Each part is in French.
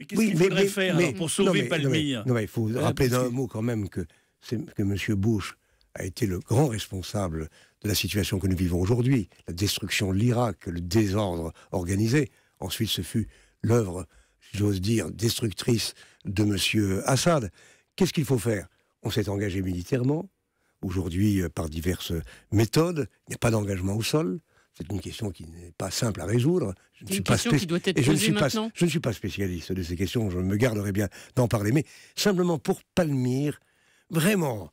Mais qu'est-ce qu'il faudrait faire alors, pour sauver Palmyre? Non, mais il faut rappeler d'un mot quand même que M. Bush a été le grand responsable de la situation que nous vivons aujourd'hui, la destruction de l'Irak, le désordre organisé. Ensuite, ce fut l'œuvre, j'ose dire, destructrice de M. Assad. Qu'est-ce qu'il faut faire? On s'est engagé militairement. Aujourd'hui, par diverses méthodes, il n'y a pas d'engagement au sol. C'est une question qui n'est pas simple à résoudre. C'est une question qui doit être posée maintenant. Je ne suis pas spécialiste de ces questions, je me garderai bien d'en parler. Mais simplement pour Palmyre, vraiment,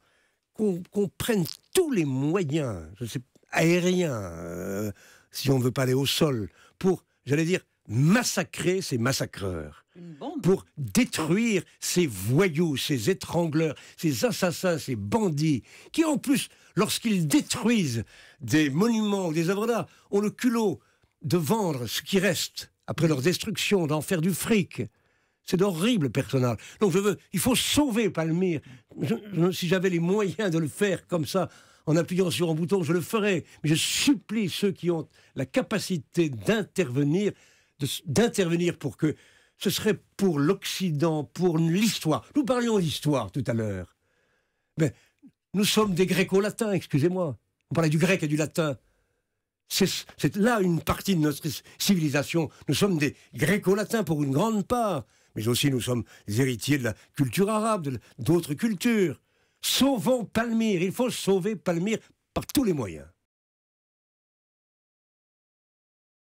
qu'on prenne tous les moyens, je sais, aériens, si on ne veut pas aller au sol, pour, j'allais dire, massacrer ces massacreurs, pour détruire ces voyous, ces étrangleurs, ces assassins, ces bandits, qui en plus, lorsqu'ils détruisent des monuments ou des œuvres d'art, ont le culot de vendre ce qui reste après leur destruction, d'en faire du fric. C'est d'horribles personnages. Donc il faut sauver Palmyre. Si j'avais les moyens de le faire comme ça, en appuyant sur un bouton, je le ferais. Mais je supplie ceux qui ont la capacité d'intervenir pour que ce serait pour l'Occident, pour l'histoire. Nous parlions d'histoire tout à l'heure. Mais nous sommes des gréco-latins, excusez-moi. On parlait du grec et du latin. C'est là une partie de notre civilisation. Nous sommes des gréco-latins pour une grande part. Mais aussi nous sommes des héritiers de la culture arabe, d'autres cultures. Sauvons Palmyre. Il faut sauver Palmyre par tous les moyens.